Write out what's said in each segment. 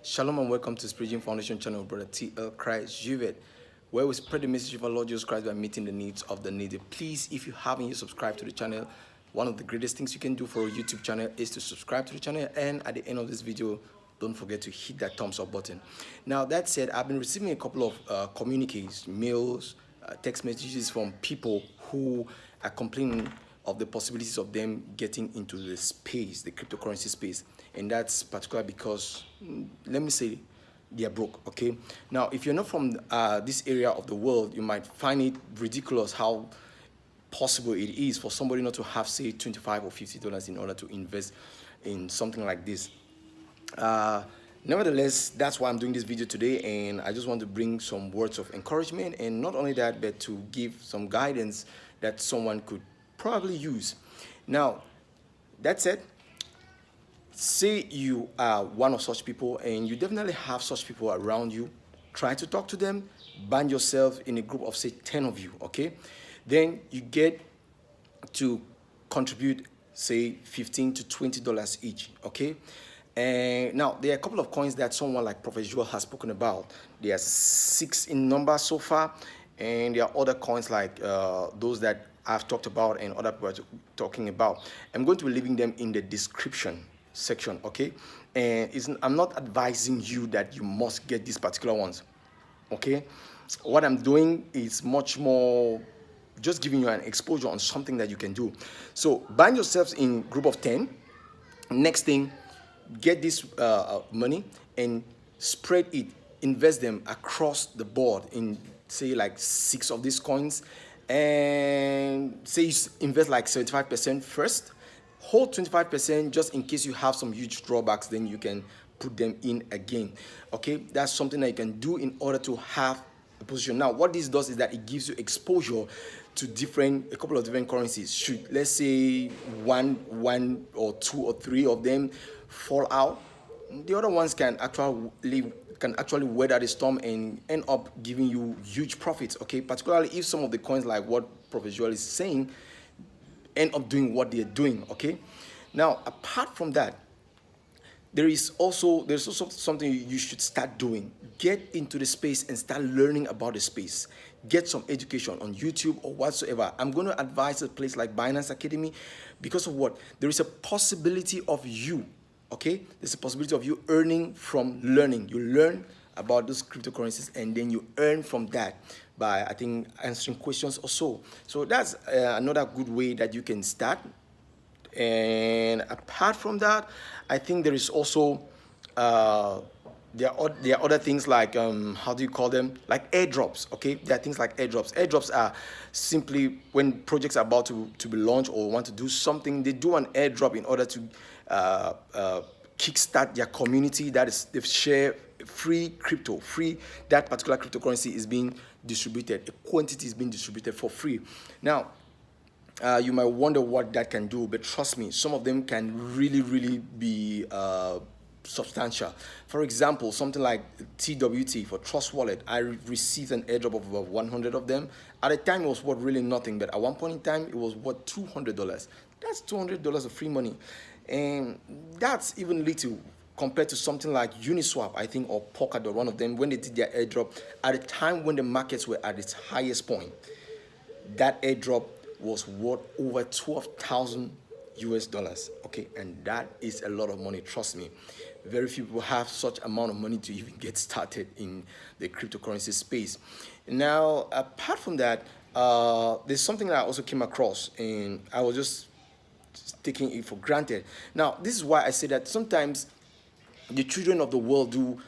Shalom and welcome to Spiritual Foundation channel, Brother T.L. Christ Juvet, where we spread the message of our Lord Jesus Christ by meeting the needs of the needy. Please, if you haven't yet subscribed to the channel, one of the greatest things you can do for a YouTube channel is to subscribe to the channel, and at the end of this video, don't forget to hit that thumbs up button. Now, that said, I've been receiving a couple of communiques, mails, text messages from people who are complaining of the possibilities of them getting into the space, the cryptocurrency space. And that's particularly because, let me say, they are broke, okay? Now, if you're not from this area of the world, you might find it ridiculous how possible it is for somebody not to have, say, $25 or $50 in order to invest in something like this. Nevertheless, that's why I'm doing this video today, and I just want to bring some words of encouragement, and not only that, but to give some guidance that someone could probably use. Now, that said, say you are one of such people, and you definitely have such people around you. Try to talk to them, band yourself in a group of, say, 10 of you, okay? Then you get to contribute, say, $15 to $20 each, okay? And now, there are a couple of coins that someone like Prophet Joel has spoken about. There are 6 in number so far, and there are other coins like those that I've talked about and other people are talking about. I'm going to be leaving them in the description section, okay? And I'm not advising you that you must get these particular ones, okay? What I'm doing is much more just giving you an exposure on something that you can do. So bind yourselves in group of 10. Next thing, get this money and spread it, invest them across the board in, say, like 6 of these coins, and say you invest like 75% first, hold 25% just in case you have some huge drawbacks, then you can put them in again, okay? That's something that you can do in order to have a position. Now, what this does is that it gives you exposure to a couple of different currencies. Should, let's say, one or 2 or 3 of them fall out, the other ones can actually weather the storm and end up giving you huge profits, okay? Particularly if some of the coins, like what Prophet Joel is saying, end up doing what they're doing, okay? Now, apart from that, there's also something you should start doing. Get into the space and start learning about the space. Get some education on YouTube or whatsoever. I'm going to advise a place like Binance Academy because of what? There is a possibility of you, okay? There's a possibility of you earning from learning. You learn about those cryptocurrencies and then you earn from that by, I think, answering questions or so. So that's another good way that you can start. And apart from that, I think there is also there are other things like how do you call them, like airdrops, okay? There are things like airdrops. Airdrops are simply when projects are about to be launched or want to do something, they do an airdrop in order to kickstart their community. That is, they share free crypto, that particular cryptocurrency is being distributed, a quantity is being distributed for free. Now, you might wonder what that can do, but trust me, some of them can really be substantial. For example, something like TWT for Trust Wallet, I received an airdrop of about 100 of them. At the time, it was worth really nothing, but at one point in time, it was worth $200. That's $200 of free money, and that's even little compared to something like Uniswap, I think, or Polkadot, one of them, when they did their airdrop at a time when the markets were at its highest point. That airdrop was worth over 12,000 US dollars, okay? And that is a lot of money, trust me. Very few people have such amount of money to even get started in the cryptocurrency space. Now, apart from that, there's something that I also came across, and I was just taking it for granted. Now, this is why I say that sometimes the children of the world do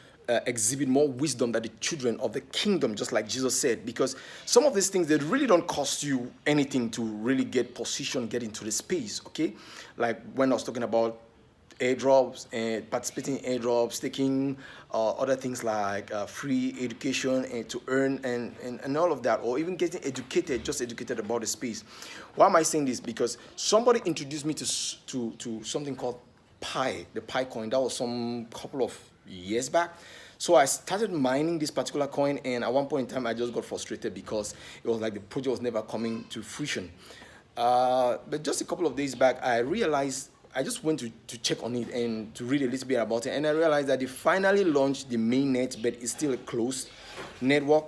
exhibit more wisdom than the children of the kingdom, just like Jesus said, because some of these things, they really don't cost you anything to really get position, get into the space, okay? Like when I was talking about airdrops and participating in airdrops, taking other things like free education and to earn and all of that, or even getting educated, just educated about the space. Why am I saying this? Because somebody introduced me to something called Pi, the Pi coin. That was some couple of years back. So I started mining this particular coin, and at one point in time, I just got frustrated because it was like the project was never coming to fruition. But just a couple of days back, I realized I just went to check on it and to read a little bit about it, and I realized that they finally launched the mainnet, but it's still a closed network.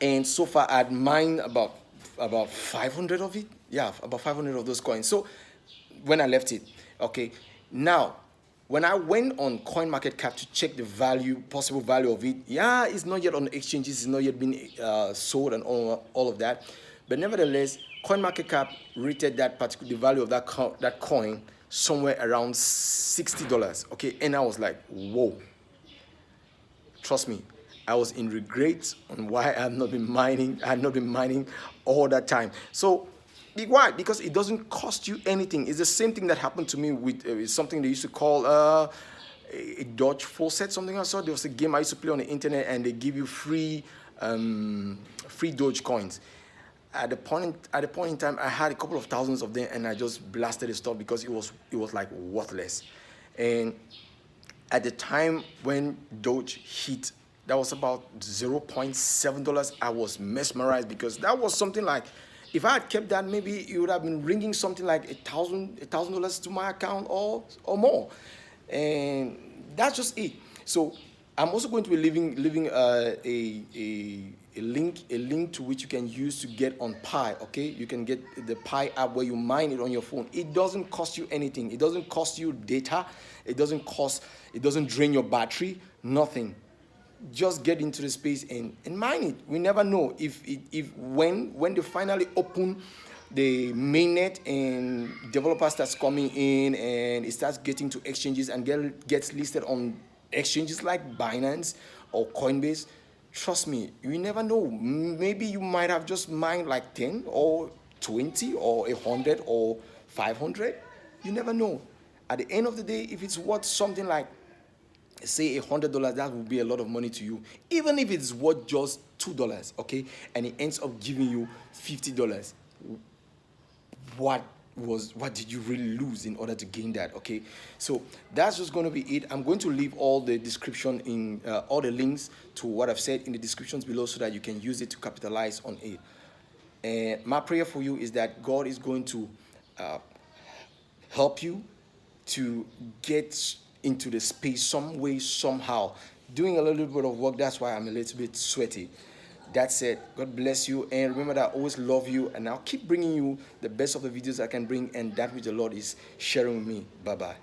And so far, I'd mined about 500 of it. Yeah, about 500 of those coins. So when I left it, okay. Now, when I went on CoinMarketCap to check the value, possible value of it, yeah, it's not yet on the exchanges, it's not yet been sold and all of that. But nevertheless, CoinMarketCap rated the value of that coin somewhere around $60. Okay, and I was like, whoa. Trust me, I was in regret on why I had not been mining all that time. So why? Because it doesn't cost you anything. It's the same thing that happened to me with something they used to call a Dodge faucet, something I saw. There was a game I used to play on the internet, and they give you free Doge coins. At the point in time, I had a couple of thousands of them, and I just blasted the stuff because it was like worthless. And at the time when Doge hit, that was about $0.7. I was mesmerized because that was something like, if I had kept that, maybe it would have been ringing something like $1,000 to my account or more, and that's just it. So I'm also going to be leaving a link to which you can use to get on Pi. Okay, you can get the Pi app where you mine it on your phone. It doesn't cost you anything. It doesn't cost you data. It doesn't drain your battery. Nothing. Just get into the space and mine it. We never know if when they finally open the mainnet and developer starts coming in and it starts getting to exchanges and gets listed on exchanges like Binance or Coinbase. Trust me, you never know. Maybe you might have just mined like 10 or 20 or 100 or 500. You never know. At the end of the day, if it's worth something like, say, $100, that would be a lot of money to you, even if it's worth just $2, okay, and it ends up giving you $50. What did you really lose in order to gain that? Okay, so that's just going to be it. I'm going to leave all the description in all the links to what I've said in the descriptions below so that you can use it to capitalize on it. And my prayer for you is that God is going to help you to get into the space some way, somehow. Doing a little bit of work, that's why I'm a little bit sweaty. That's it. God bless you, and remember that I always love you, and I'll keep bringing you the best of the videos I can bring, and that which the Lord is sharing with me. Bye-bye.